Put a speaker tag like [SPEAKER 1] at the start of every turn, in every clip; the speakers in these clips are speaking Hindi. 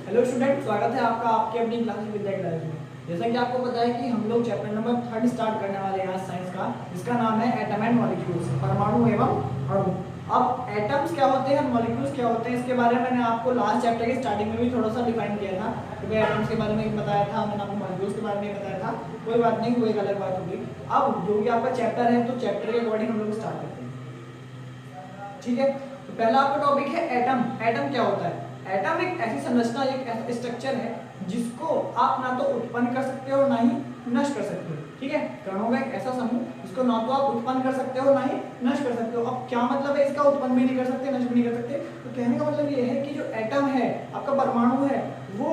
[SPEAKER 1] हेलो स्टूडेंट, स्वागत है आपका आपके अपनी क्लास विद्या क्लास में। जैसा कि आपको पता है कि हम लोग चैप्टर नंबर 3 स्टार्ट करने वाले हैं आज साइंस का, जिसका नाम है एटम एंड मॉलिक्यूल्स, परमाणु एवं अणु। अब एटम्स क्या होते हैं, मॉलिक्यूल्स क्या होते हैं, इसके बारे में मैंने आपको लास्ट चैप्टर की स्टार्टिंग में भी थोड़ा सा डिफाइन किया था। क्योंकि एटम्स के बारे में बताया था, मैंने आपको मॉलिक्यूल्स के बारे में बताया था। कोई बात नहीं, वो एक अलग बात होगी। अब जो भी आपका चैप्टर है, तो चैप्टर के अकॉर्डिंग हम लोग स्टार्ट करते हैं। ठीक है, तो पहला आपका टॉपिक है एटम। एटम क्या होता है? एटम एक ऐसी संरचना, एक ऐसा स्ट्रक्चर है जिसको आप ना तो उत्पन्न कर सकते हो ना ही नष्ट कर सकते हो। ठीक है, कणों का एक ऐसा समूह जिसको ना तो आप उत्पन्न कर सकते हो ना ही नष्ट कर सकते हो। अब क्या मतलब है इसका? उत्पन्न भी नहीं कर सकते, नष्ट भी नहीं कर सकते। तो कहने का मतलब ये है कि जो एटम है, आपका परमाणु है, वो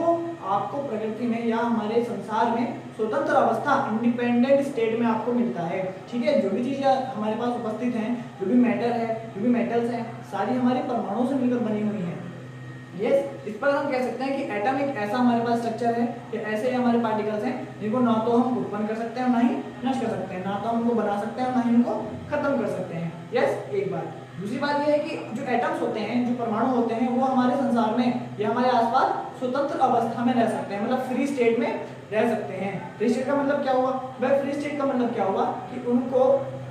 [SPEAKER 1] आपको प्रकृति में या हमारे संसार में स्वतंत्र अवस्था, इंडिपेंडेंट स्टेट में आपको मिलता है। ठीक है, जो भी चीजें हमारे पास उपस्थित हैं, जो भी मैटर है, जो भी मेटल्स हैं, सारी हमारी परमाणु से मिलकर बनी हुई हैं। यस, इस पर हम कह सकते हैं कि एटम एक ऐसा हमारे पास स्ट्रक्चर है कि ऐसे ही हमारे पार्टिकल्स हैं जिनको ना तो हम उत्पन्न कर सकते हैं ना ही नष्ट कर सकते हैं, ना तो हम उनको बना सकते हैं ना ही उनको खत्म कर सकते हैं। यस, एक बात। दूसरी बात यह है कि जो एटम्स होते हैं, जो परमाणु होते हैं, वो हमारे संसार में या हमारे आसपास स्वतंत्र अवस्था में रह सकते हैं, मतलब फ्री स्टेट में रह सकते हैं। फ्री स्टेट का मतलब क्या हुआ? वह फ्री स्टेट का मतलब क्या हुआ कि उनको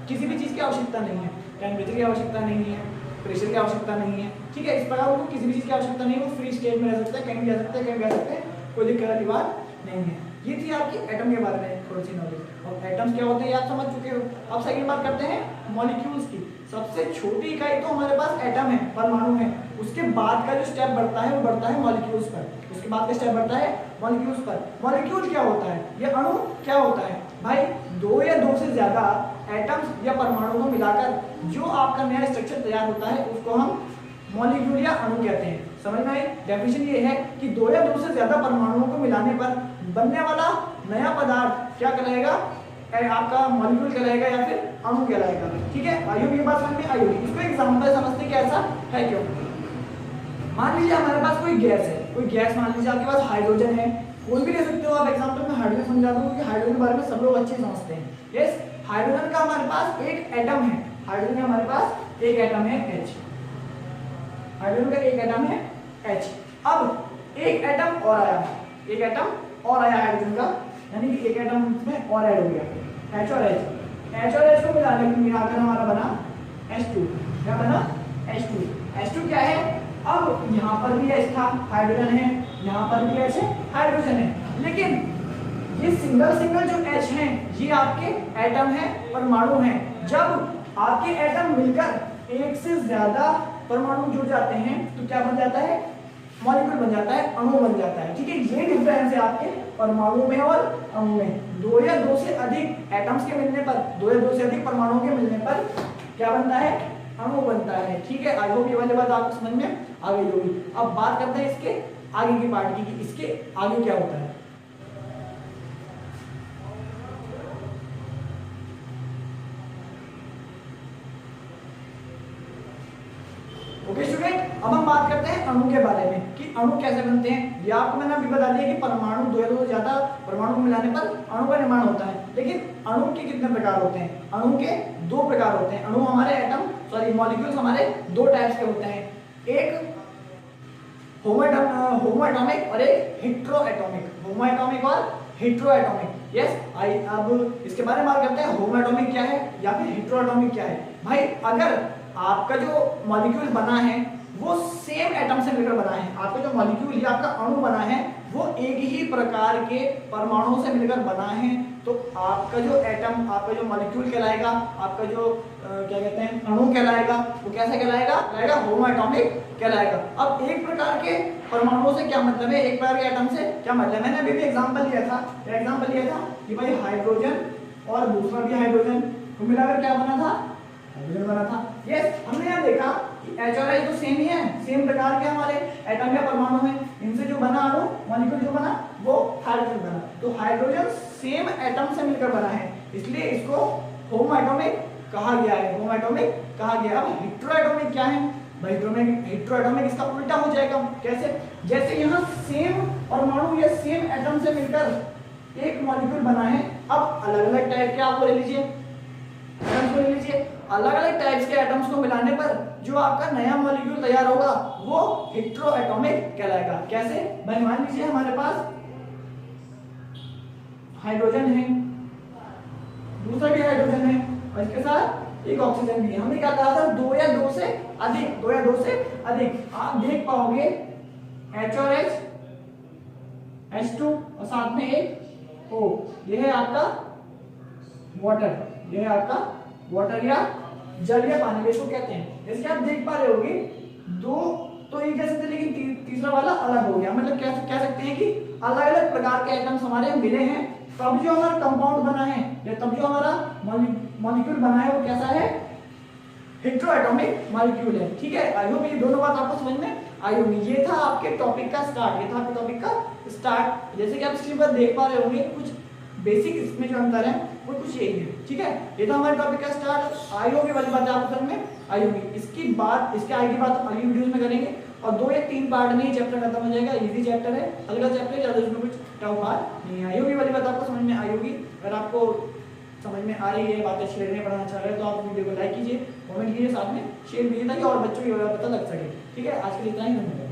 [SPEAKER 1] किसी भी चीज की आवश्यकता नहीं है, टेम्परेचर की आवश्यकता नहीं है, प्रेशर की आवश्यकता नहीं है। ठीक है, इस प्रकार उनको किसी भी चीज की आवश्यकता नहीं है, वो फ्री स्टेट में रह सकते हैं, कहीं भी जा सकते हैं, कहीं भी जा सकते हैं, कोई दिक्कत की बात नहीं है। ये थी आपकी एटम के बारे में थोड़ी सी नॉलेज। और एटम्स क्या होते हैं आप समझ चुके हो। अब सेकंड बात करते हैं मॉलिक्यूल्स की। सबसे छोटी इकाई तो हमारे पास एटम है, परमाणु है। उसके बाद का जो स्टेप बढ़ता है वो बढ़ता है मॉलिक्यूल्स पर। उसके बाद का स्टेप बढ़ता है मॉलिक्यूल्स पर। मॉलिक्यूल क्या होता है? ये अणु क्या होता है भाई? दो या दो से ज्यादा एटम्स या परमाणु को मिलाकर जो आपका नया स्ट्रक्चर तैयार होता है उसको हम मॉलिक्यूल या अणु कहते हैं। समझ में आई? डेफिनेशन ये है कि दो या दो से ज्यादा परमाणुओं को मिलाने पर बनने वाला नया पदार्थ क्या कहलाएगा? आपका मॉलिक्यूल कहलाएगा या फिर अणु कहलाएगा। ठीक है, आइए ये बात समझ में आई होगी। इसको एग्जांपल समझते कि ऐसा है क्यों। मान लीजिए हमारे पास कोई गैस है, कोई गैस मान लीजिए आपके पास हाइड्रोजन है, कोई भी ले सकते हो आप। एग्जांपल में हाइड्रोजन समझा दूं क्योंकि हाइड्रोजन के बारे में सब लोग अच्छे समझते हैं। यस, हाइड्रोजन का हमारे पास एक एटम है, हाइड्रोजन का हमारे पास एक एटम है H। हाइड्रोजन का एक एटम है H। अब एक एटम और आया, एक एटम और आया हाइड्रोजन का, यानी कि एक एटम में और ऐड हो गया, H और H को मिलाकर हमारा बना H2। क्या बना? H2। H2 क्या है? अब यहाँ पर भी H था, हाइड्रोजन है, यहाँ पर भी H है, हाइड्रोजन है। लेकिन ये सिंगल जो H हैं, ये आपके एटम है, परमाणु हैं। जब आपके एटम मिलकर एक से ज्यादा परमाणु जुड़ जाते हैं तो क्या बन जाता है? मॉलिक्यूल बन जाता है, अणु बन जाता है। ठीक है, ये डिफरेंस है आपके परमाणु में और अणु में। दो या दो से अधिक एटम्स के मिलने पर, दो या दो से अधिक परमाणुओं के मिलने पर क्या बनता है? अणु बनता है। ठीक है, आई होप ये वाली बात आपको समझ में आ गई होगी। अब बात करते हैं इसके आगे की पार्ट की कि इसके आगे क्या होता है। ओके स्टूडेंट, अब हम बात करते हैं अणु के बारे में कि अणु कैसे बनते हैं। ये आपको मैंने अभी बता दिया कि परमाणु, दो या दो से ज्यादा परमाणु को मिलाने पर अणु का निर्माण होता है। लेकिन अणु के कितने प्रकार होते हैं? अणु के दो प्रकार होते हैं। अणु हमारे मॉलिक्यूल्स हमारे दो टाइप्स के होते हैं, एक होमो एटॉमिक और एक हेटेरो एटॉमिक। होमो एटॉमिक और हेटेरो एटॉमिक। यस, अब इसके बारे में बात करते हैं। होमो एटॉमिक क्या है या फिर हेटेरो एटॉमिक क्या है? भाई, अगर आपका जो मॉलिक्यूल बना है वो सेम एटम से मिलकर बना है, आपका जो मॉलिक्यूल या आपका अणु बना है वो एक ही प्रकार के परमाणुओं से मिलकर बना है, तो आपका जो एटम, आपका जो मॉलिक्यूल कहलाएगा, आपका जो क्या कहते हैं अणु कहलाएगा, वो कैसा कहलाएगा? होमो एटॉमिक कहलाएगा। अब एक प्रकार के परमाणुओं से क्या मतलब है, एक प्रकार के एटम से क्या मतलब है? मैंने अभी भी एग्जांपल लिया था। क्या एग्जांपल लिया था कि भाई हाइड्रोजन और दूसरा भी हाइड्रोजन को मिलाकर क्या बना था? हाइड्रोजन बना था। यस, हमने यहाँ देखा कि H और H तो सेम ही है, सेम प्रकार के हमारे एटम या परमाणु हैं। इनसे जो बना अणु, मॉलिक्यूल जो बना वो हाइड्रोजन बना। तो हाइड्रोजन सेम एटम से मिलकर बना है, इसलिए इसको होमो एटॉमिक कहा गया है। होमो एटॉमिक कहा गया। अब हेटेरो एटॉमिक क्या है? भाई हेटेरो एटॉमिक इसका उल्टा हो जाएगा। कैसे? जैसे यहाँ सेम परमाणु या सेम एटम से मिलकर एक मॉलिक्यूल बना है, अब अलग अलग टाइप के आपको ले लीजिए, एटम्स को ले लीजिए। अलग अलग टाइप्स के एटम्स को मिलाने पर जो आपका नया मॉलिक्यूल तैयार होगा वो हेटेरोएटॉमिक कहलाएगा। कैसे भाई, मान लीजिए हमारे पास हाइड्रोजन है, दूसरा भी हाइड्रोजन है और इसके साथ एक ऑक्सीजन भी है। हमने क्या कहा था, दो या दो से अधिक। आप देख पाओगे H और H, H2 और साथ में एक O, यह है आपका वाटर, यह है आपका वाटर या जल या पानी इसको कहते हैं। जैसे आप देख पा रहे होगे दो तो एक जैसे थे, लेकिन तीसरा वाला अलग हो गया। मतलब कह सकते हैं कि अलग अलग प्रकार के एटम्स हमारे मिले हैं, तब जो हमारा कंपाउंड बना है या तब जो हमारा मॉलिक्यूल बना है वो कैसा है, हेटेरोएटॉमिक मॉलिक्यूल है। ठीक है, आई होप ये दोनों बात आपको समझ में आई होगी। ये था आपके टॉपिक का स्टार्ट, जैसे कि आप स्क्रीन पर देख पा रहे होंगे कुछ बेसिक इसमें जो अंतर है वो कुछ यही है। ठीक है, ये था हमारे टॉपिक का स्टार्ट। आई होप ये वाली बातें आपको समझ में आई होगी। इसकी बात, इसके आगे की बात अगली वीडियोस में करेंगे और 2 या 3 पार्ट में ही चैप्टर खत्म हो जाएगा। इजी चैप्टर है, हल्का चैप्टर है, ज्यादा इसमें कुछ टफ बात नहीं आई होगी। वाली बात आपको समझ में आई होगी। अगर आपको समझ में आ रही है, बातें शेयर में पढ़ना चाह रहे हैं तो आप वीडियो को लाइक कीजिए, कमेंट कीजिए, साथ में शेयर कीजिए ताकि और बच्चों को पता लग सके। ठीक है, आज के लिए इतना ही, धन्यवाद।